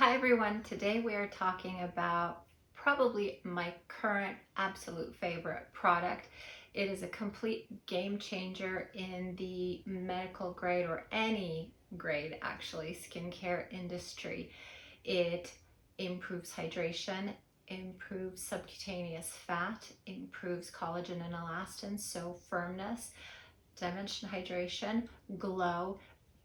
Hi everyone, today we are talking about probably my current absolute favorite product. It is a complete game changer in the medical grade or any grade actually skincare industry. It improves hydration, improves subcutaneous fat, improves collagen and elastin, so firmness, dimension hydration, glow,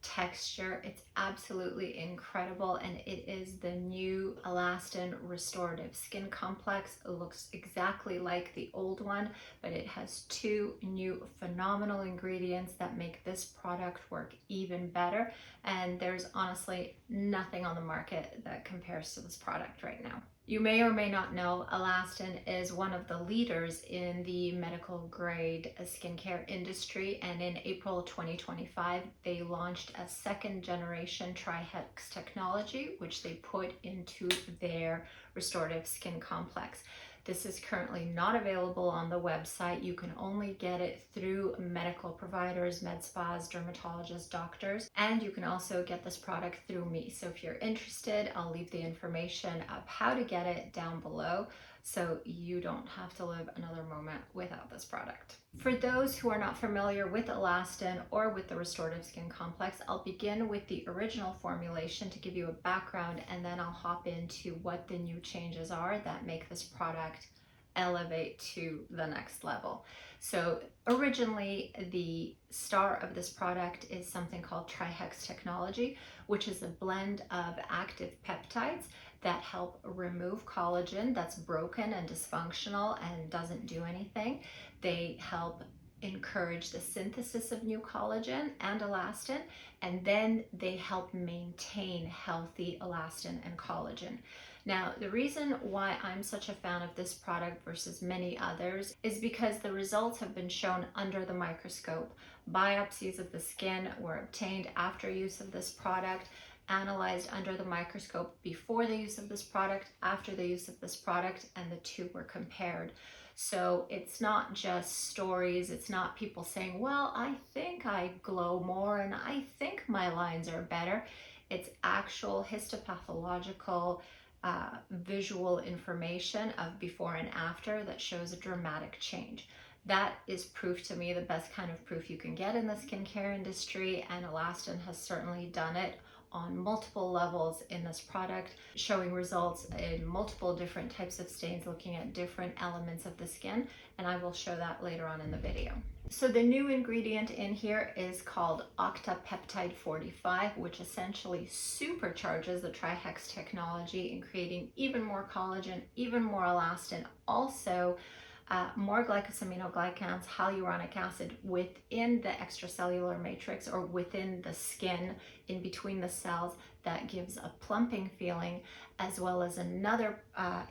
texture. It's absolutely incredible, and it is the new Elastin Restorative Skin Complex. It looks exactly like the old one, but it has two new phenomenal ingredients that make this product work even better, and there's honestly nothing on the market that compares to this product right now. You may or may not know, Elastin is one of the leaders in the medical grade skincare industry, and in April 2025 they launched a second generation TriHex technology, which they put into their restorative skin complex. This is currently not available on the website. You can only get it through medical providers, med spas, dermatologists, doctors, and you can also get this product through me. So if you're interested, I'll leave the information of how to get it down below so you don't have to live another moment without this product. For those who are not familiar with Elastin or with the restorative skin complex, I'll begin with the original formulation to give you a background, and then I'll hop into what the new changes are that make this product elevate to the next level. So originally the star of this product is something called TriHex technology, which is a blend of active peptides that help remove collagen that's broken and dysfunctional and doesn't do anything. They help encourage the synthesis of new collagen and elastin, and then they help maintain healthy elastin and collagen. Now, the reason why I'm such a fan of this product versus many others is because the results have been shown under the microscope. Biopsies of the skin were obtained after use of this product, analyzed under the microscope before the use of this product, after the use of this product, and the two were compared. So it's not just stories, it's not people saying, well, I think I glow more and I think my lines are better. It's actual histopathological visual information of before and after that shows a dramatic change. That is proof to me, the best kind of proof you can get in the skincare industry, and Elastin has certainly done it on multiple levels in this product, showing results in multiple different types of stains, looking at different elements of the skin, and I will show that later on in the video. So the new ingredient in here is called Octapeptide 45, which essentially supercharges the TriHex technology in creating even more collagen, even more elastin, also more glycosaminoglycans, hyaluronic acid within the extracellular matrix or within the skin, in between the cells, that gives a plumping feeling, as well as another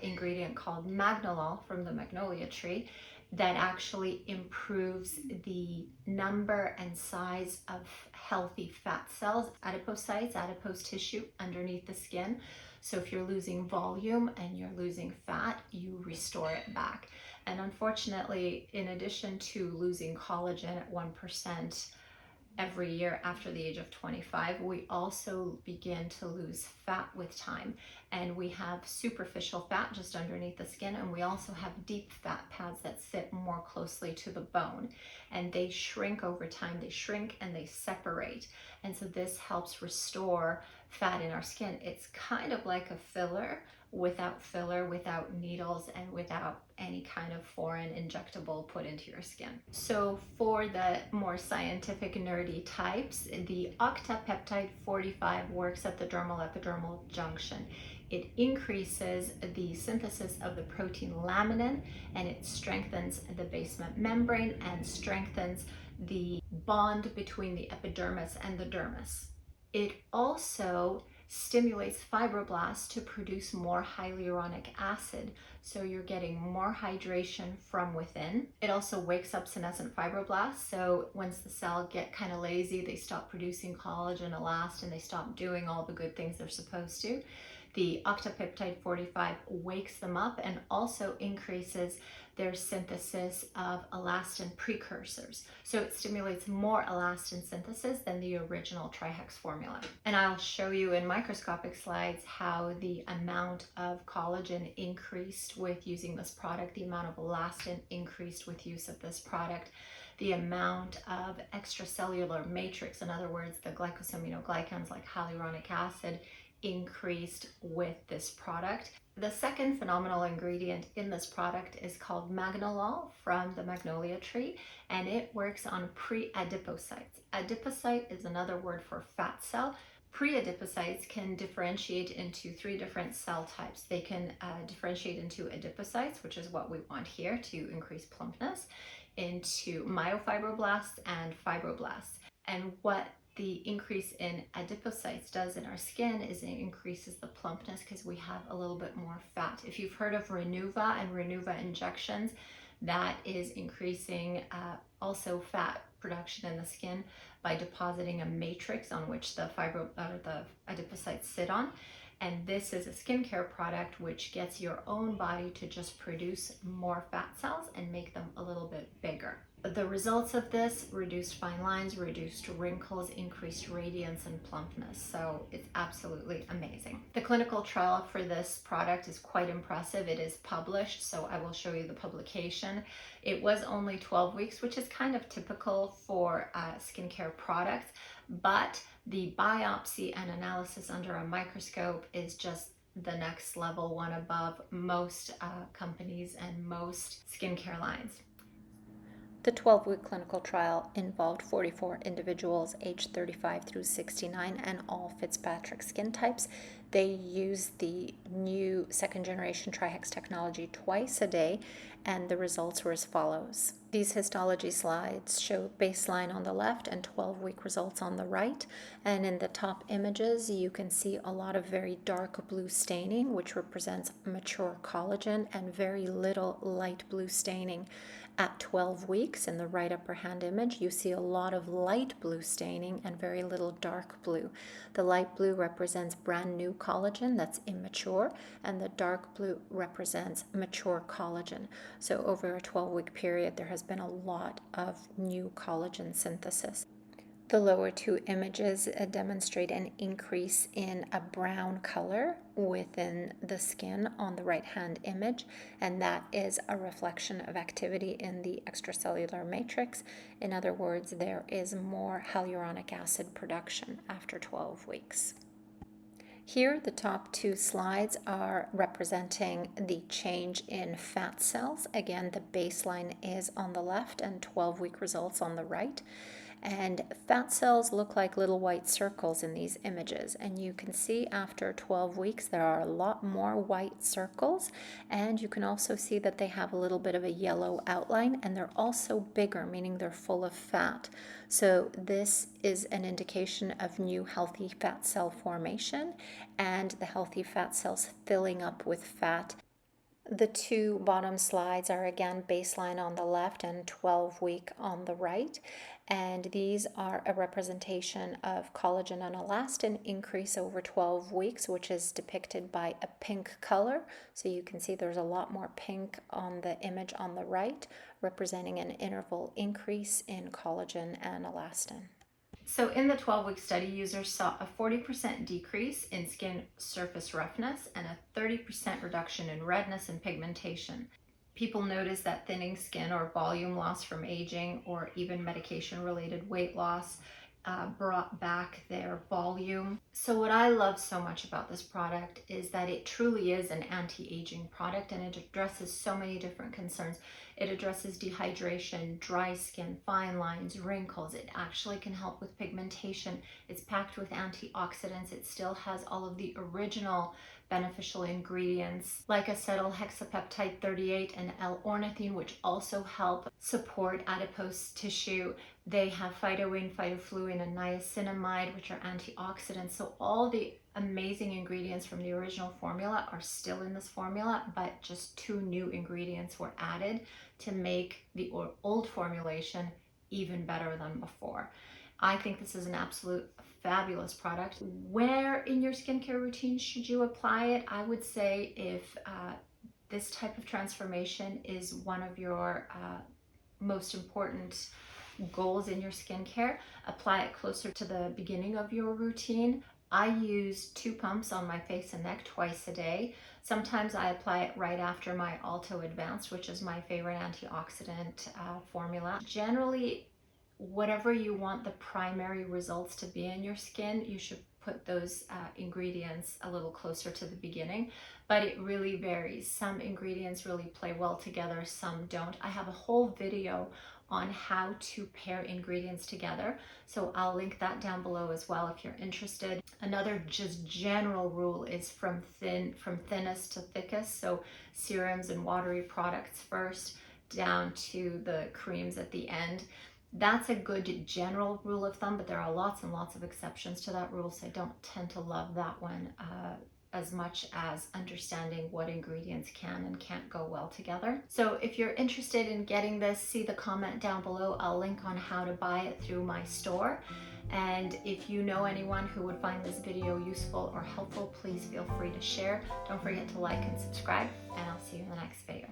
ingredient called Magnolol from the magnolia tree that actually improves the number and size of healthy fat cells, adipocytes, adipose tissue underneath the skin. So if you're losing volume and you're losing fat, you restore it back. And unfortunately, in addition to losing collagen at 1% every year after the age of 25, we also begin to lose fat with time. And we have superficial fat just underneath the skin, and we also have deep fat pads that sit more closely to the bone. And they shrink over time, they shrink and they separate. And so this helps restore fat in our skin. It's kind of like a filler, without needles, and without any kind of foreign injectable put into your skin. So for the more scientific nerdy types, the Octapeptide 45 works at the dermal epidermal junction. It increases the synthesis of the protein laminin, and it strengthens the basement membrane and strengthens the bond between the epidermis and the dermis. It also stimulates fibroblasts to produce more hyaluronic acid, so you're getting more hydration from within. It also wakes up senescent fibroblasts, so once the cells get kind of lazy, they stop producing collagen, elastin, they stop doing all the good things they're supposed to. The Octapeptide 45 wakes them up and also increases there's synthesis of elastin precursors. So it stimulates more elastin synthesis than the original TriHex formula. And I'll show you in microscopic slides how the amount of collagen increased with using this product, the amount of elastin increased with use of this product, the amount of extracellular matrix, in other words, the glycosaminoglycans like hyaluronic acid, increased with this product. The second phenomenal ingredient in this product is called Magnolol from the magnolia tree, and it works on pre-adipocytes. Adipocyte is another word for fat cell. Pre-adipocytes can differentiate into 3 different cell types. They can differentiate into adipocytes, which is what we want here to increase plumpness, into myofibroblasts and fibroblasts. And what the increase in adipocytes does in our skin is it increases the plumpness because we have a little bit more fat. If you've heard of Renuva and Renuva injections, that is increasing also fat production in the skin by depositing a matrix on which the adipocytes sit on. And this is a skincare product which gets your own body to just produce more fat cells and make them a little bit bigger. The results of this: reduced fine lines, reduced wrinkles, increased radiance and plumpness. So it's absolutely amazing. The clinical trial for this product is quite impressive. It is published, so I will show you the publication. It was only 12 weeks, which is kind of typical for skincare products, but the biopsy and analysis under a microscope is just the next level, one above most companies and most skincare lines. The 12-week clinical trial involved 44 individuals aged 35 through 69 and all Fitzpatrick skin types. They used the new second-generation TriHex technology twice a day, and the results were as follows. These histology slides show baseline on the left and 12-week results on the right. And in the top images, you can see a lot of very dark blue staining, which represents mature collagen, and very little light blue staining. At 12 weeks, in the right upper hand image, you see a lot of light blue staining and very little dark blue. The light blue represents brand new collagen that's immature, and the dark blue represents mature collagen. So over a 12-week period, there has been a lot of new collagen synthesis. The lower 2 images demonstrate an increase in a brown color within the skin on the right-hand image, and that is a reflection of activity in the extracellular matrix. In other words, there is more hyaluronic acid production after 12 weeks. Here, the top 2 slides are representing the change in fat cells. Again, the baseline is on the left and 12-week results on the right. And fat cells look like little white circles in these images, and you can see after 12 weeks there are a lot more white circles, and you can also see that they have a little bit of a yellow outline, and they're also bigger, meaning they're full of fat. So this is an indication of new healthy fat cell formation and the healthy fat cells filling up with fat. The 2 bottom slides are again baseline on the left and 12-week on the right, and these are a representation of collagen and elastin increase over 12 weeks, which is depicted by a pink color. So you can see there's a lot more pink on the image on the right, representing an interval increase in collagen and elastin. So in the 12-week study, users saw a 40% decrease in skin surface roughness and a 30% reduction in redness and pigmentation. People noticed that thinning skin or volume loss from aging or even medication-related weight loss brought back their volume. So what I love so much about this product is that it truly is an anti-aging product, and it addresses so many different concerns. It addresses dehydration, dry skin, fine lines, wrinkles. It actually can help with pigmentation. It's packed with antioxidants. It still has all of the original beneficial ingredients like acetylhexapeptide 38 and L-ornithine, which also help support adipose tissue. They have phytoin, phytofluin, and niacinamide, which are antioxidants. So all the amazing ingredients from the original formula are still in this formula, but just 2 new ingredients were added to make the old formulation even better than before. I think this is an absolute fabulous product. Where in your skincare routine should you apply it? I would say if this type of transformation is one of your most important goals in your skincare, apply it closer to the beginning of your routine. I use 2 pumps on my face and neck twice a day. Sometimes I apply it right after my Alto Advanced, which is my favorite antioxidant formula. Generally, whatever you want the primary results to be in your skin, you should put those ingredients a little closer to the beginning, but it really varies. Some ingredients really play well together, some don't. I have a whole video on how to pair ingredients together, so I'll link that down below as well if you're interested. Another just general rule is from thinnest to thickest, so serums and watery products first, down to the creams at the end. That's a good general rule of thumb, but there are lots and lots of exceptions to that rule, so I don't tend to love that one as much as understanding what ingredients can and can't go well together. So if you're interested in getting this, see the comment down below. I'll link on how to buy it through my store. And if you know anyone who would find this video useful or helpful, please feel free to share. Don't forget to like and subscribe, and I'll see you in the next video.